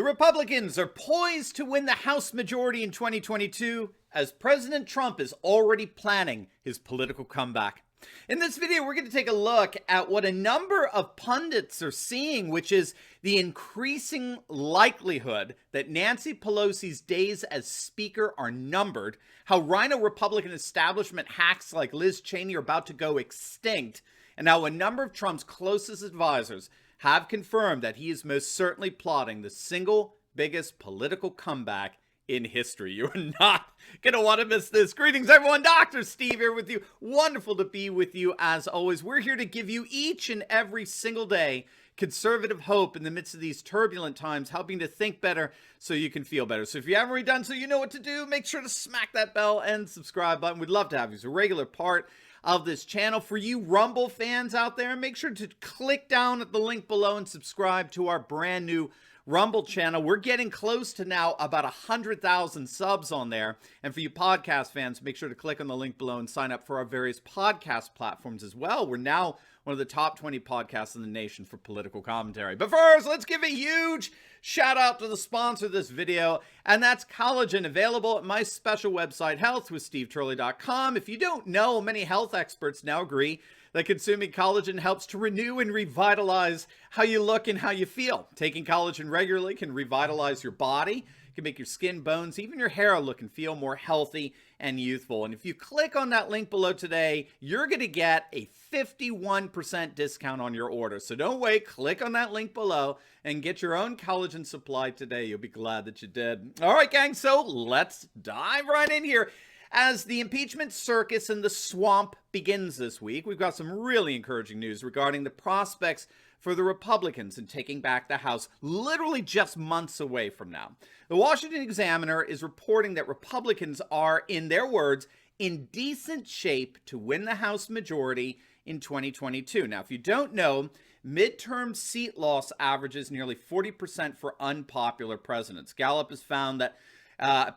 The Republicans are poised to win the House majority in 2022 as President Trump is already planning his political comeback. In this video, we're going to take a look at what a number of pundits are seeing, which is the increasing likelihood that Nancy Pelosi's days as Speaker are numbered, how RINO Republican establishment hacks like Liz Cheney are about to go extinct, and how a number of Trump's closest advisors have confirmed that he is most certainly plotting the single biggest political comeback in history. You're not going to want to miss this. Greetings, everyone. Dr. Steve here with you. Wonderful to be with you as always. We're here to give you each and every single day conservative hope in the midst of these turbulent times, helping to think better so you can feel better. So if you haven't already done so, you know what to do. Make sure to smack that bell and subscribe button. We'd love to have you as a regular part of this channel. For you Rumble fans out there, make sure to click down at the link below and subscribe to our brand new Rumble channel. We're getting close to now about 100,000 subs on there. And for you podcast fans, make sure to click on the link below and sign up for our various podcast platforms as well. We're now one of the top 20 podcasts in the nation for political commentary. But first, let's give a huge shout out to the sponsor of this video, and that's collagen, available at my special website, healthwithsteveturley.com. If you don't know, many health experts now agree that consuming collagen helps to renew and revitalize how you look and how you feel. Taking collagen regularly can revitalize your body, can make your skin, bones, even your hair look and feel more healthy and youthful. And if you click on that link below today, you're going to get a 51% discount on your order. So don't wait, click on that link below and get your own collagen supply today. You'll be glad that you did. All right, gang, so let's dive right in here. As the impeachment circus in the swamp begins this week, we've got some really encouraging news regarding the prospects for the Republicans in taking back the House, literally just months away from now. The Washington Examiner is reporting that Republicans are, in their words, in decent shape to win the House majority in 2022. Now, if you don't know, midterm seat loss averages nearly 40% for unpopular presidents. Gallup has found that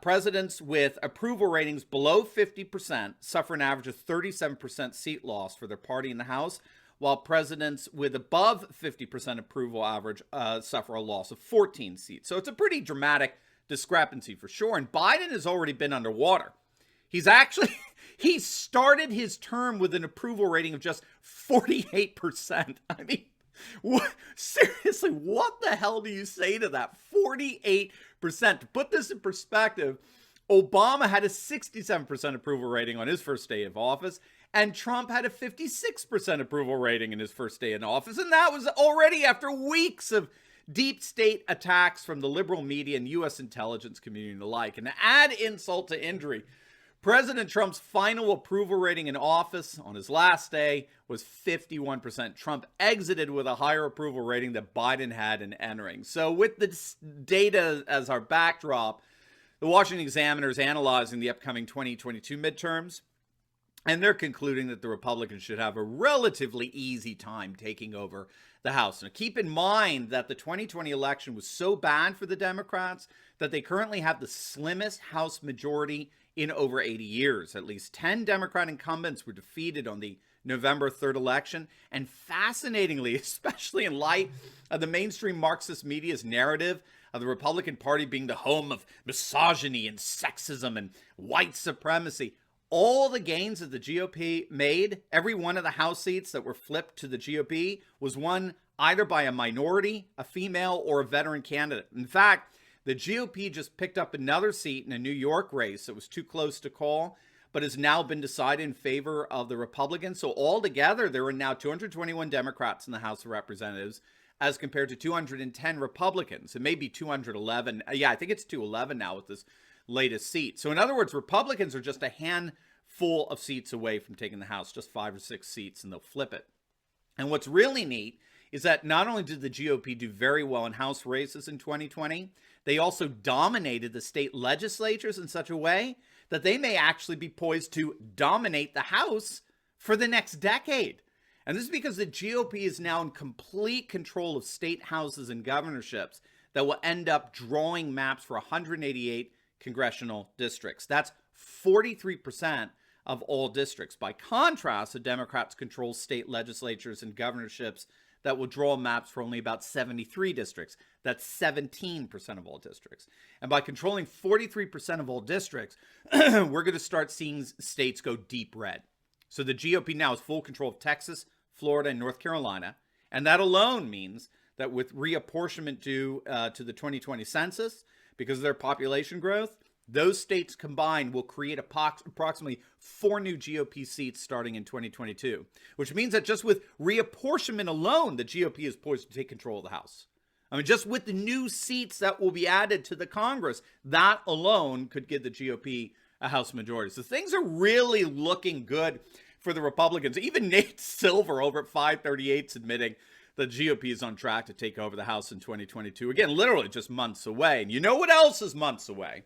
presidents with approval ratings below 50% suffer an average of 37% seat loss for their party in the House, while presidents with above 50% approval average suffer a loss of 14 seats. So it's a pretty dramatic discrepancy for sure. And Biden has already been underwater. He started his term with an approval rating of just 48%. I mean, seriously, what the hell do you say to that? 48%. To put this in perspective, Obama had a 67% approval rating on his first day of office, and Trump had a 56% approval rating in his first day in office. And that was already after weeks of deep state attacks from the liberal media and U.S. intelligence community and the like. And to add insult to injury, President Trump's final approval rating in office on his last day was 51%. Trump exited with a higher approval rating that Biden had in entering. So with the data as our backdrop, the Washington Examiner is analyzing the upcoming 2022 midterms, and they're concluding that the Republicans should have a relatively easy time taking over the House. Now, keep in mind that the 2020 election was so bad for the Democrats that they currently have the slimmest House majority in over 80 years. At least 10 Democrat incumbents were defeated on the November 3rd election. And fascinatingly, especially in light of the mainstream Marxist media's narrative of the Republican Party being the home of misogyny and sexism and white supremacy, all the gains that the GOP made, every one of the House seats that were flipped to the GOP was won either by a minority, a female, or a veteran candidate. In fact, the GOP just picked up another seat in a New York race that was too close to call, but has now been decided in favor of the Republicans. So altogether, there are now 221 Democrats in the House of Representatives as compared to 210 Republicans. It may be 211. Yeah, I think it's 211 now with this latest seat. So in other words, Republicans are just a handful of seats away from taking the House, just 5 or 6 seats, and they'll flip it. And what's really neat is that not only did the GOP do very well in House races in 2020, they also dominated the state legislatures in such a way that they may actually be poised to dominate the House for the next decade. And this is because the GOP is now in complete control of state houses and governorships that will end up drawing maps for 188 congressional districts. That's 43% of all districts. By contrast, the Democrats control state legislatures and governorships that will draw maps for only about 73 districts. That's 17% of all districts. And by controlling 43% of all districts, we're going to start seeing states go deep red. So the GOP now has full control of Texas, Florida, and North Carolina. And that alone means that with reapportionment due to the 2020 census, because of their population growth, those states combined will create approximately 4 new GOP seats starting in 2022, which means that just with reapportionment alone, the GOP is poised to take control of the House. I mean, just with the new seats that will be added to the Congress, that alone could give the GOP a House majority. So things are really looking good for the Republicans. Even Nate Silver over at 538 is admitting the GOP is on track to take over the House in 2022. Again, literally just months away. And you know what else is months away?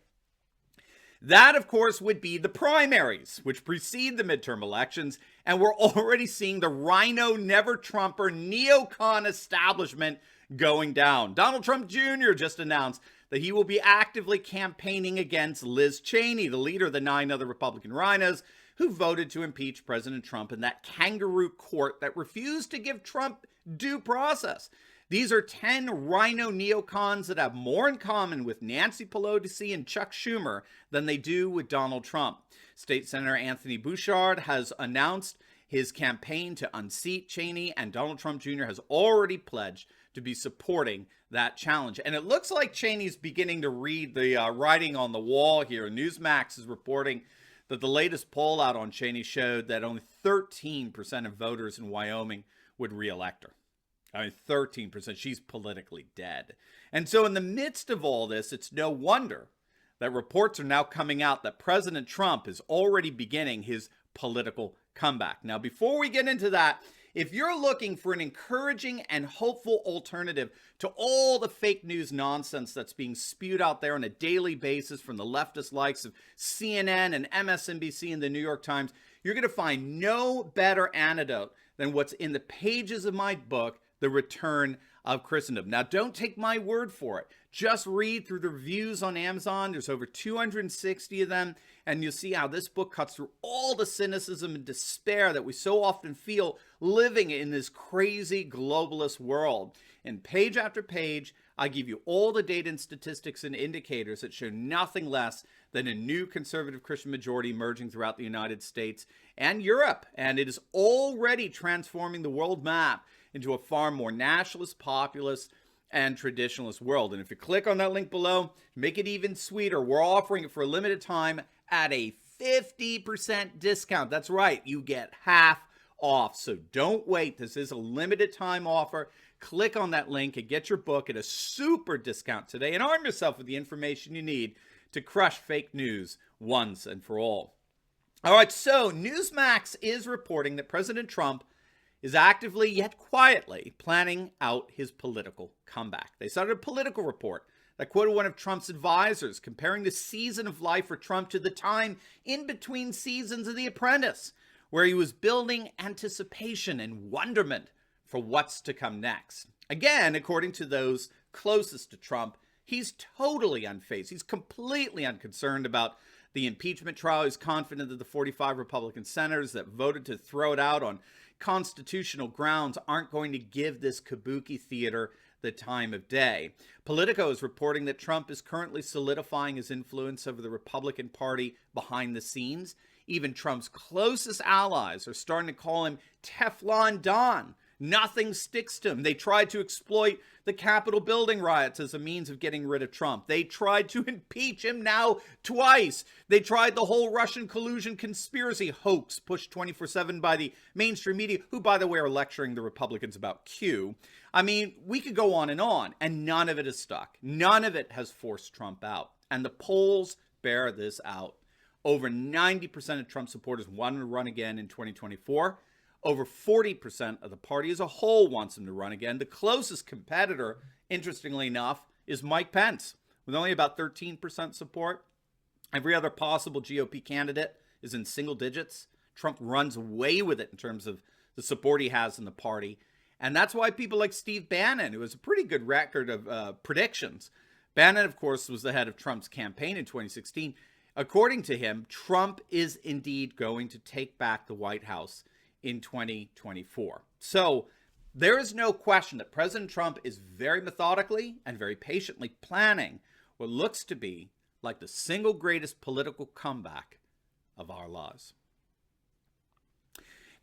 That, of course, would be the primaries, which precede the midterm elections. And we're already seeing the RINO never-Trumper neocon establishment going down. Donald Trump Jr. just announced that he will be actively campaigning against Liz Cheney, the leader of the 9 other Republican RINOs, who voted to impeach President Trump in that kangaroo court that refused to give Trump due process. These are 10 RINO neocons that have more in common with Nancy Pelosi and Chuck Schumer than they do with Donald Trump. State Senator Anthony Bouchard has announced his campaign to unseat Cheney, and Donald Trump Jr. has already pledged to be supporting that challenge. And it looks like Cheney's beginning to read the writing on the wall here. Newsmax is reporting that the latest poll out on Cheney showed that only 13% of voters in Wyoming would re-elect her. I mean, 13%. She's politically dead. And so in the midst of all this, it's no wonder that reports are now coming out that President Trump is already beginning his political comeback. Now, before we get into that, if you're looking for an encouraging and hopeful alternative to all the fake news nonsense that's being spewed out there on a daily basis from the leftist likes of CNN and MSNBC and the New York Times, you're going to find no better antidote than what's in the pages of my book, The Return of Christendom. Now, don't take my word for it. Just read through the reviews on Amazon. There's over 260 of them, and you'll see how this book cuts through all the cynicism and despair that we so often feel living in this crazy globalist world. And page after page, I give you all the data and statistics and indicators that show nothing less than a new conservative Christian majority emerging throughout the United States and Europe. And it is already transforming the world map into a far more nationalist, populist, and traditionalist world. And if you click on that link below, make it even sweeter. We're offering it for a limited time at a 50% discount. That's right, you get half off. So don't wait. This is a limited time offer. Click on that link and get your book at a super discount today and arm yourself with the information you need to crush fake news once and for all. All right, so Newsmax is reporting that President Trump is actively yet quietly planning out his political comeback. They cited a Political report that quoted one of Trump's advisors comparing the season of life for Trump to the time in between seasons of The Apprentice, where he was building anticipation and wonderment for what's to come next. Again, according to those closest to Trump, he's totally unfazed. He's completely unconcerned about the impeachment trial. He's confident that the 45 Republican senators that voted to throw it out on constitutional grounds aren't going to give this kabuki theater the time of day. Politico is reporting that Trump is currently solidifying his influence over the Republican Party behind the scenes. Even Trump's closest allies are starting to call him Teflon Don. Nothing sticks to him. They tried to exploit the Capitol building riots as a means of getting rid of Trump. They tried to impeach him now twice. They tried the whole Russian collusion conspiracy hoax pushed 24/7 by the mainstream media, who, by the way, are lecturing the Republicans about Q. I mean, we could go on, and none of it is stuck. None of it has forced Trump out. And the polls bear this out. Over 90% of Trump supporters want him to run again in 2024. Over 40% of the party as a whole wants him to run again. The closest competitor, interestingly enough, is Mike Pence, with only about 13% support. Every other possible GOP candidate is in single digits. Trump runs away with it in terms of the support he has in the party. And that's why people like Steve Bannon, who has a pretty good record of predictions. Bannon, of course, was the head of Trump's campaign in 2016. According to him, Trump is indeed going to take back the White House in 2024. So There is no question that President Trump is very methodically and very patiently planning what looks to be like the single greatest political comeback of our lives.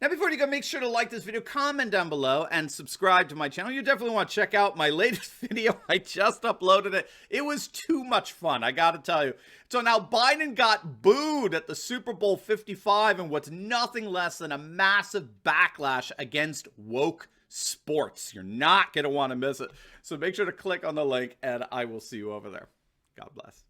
Now, before you go, make sure to like this video, comment down below, and subscribe to my channel. You definitely want to check out my latest video. I just uploaded it. It was too much fun, I gotta tell you. So now Biden got booed at the Super Bowl 55 in what's nothing less than a massive backlash against woke sports. You're not gonna want to miss it. So make sure to click on the link, and I will see you over there. God bless.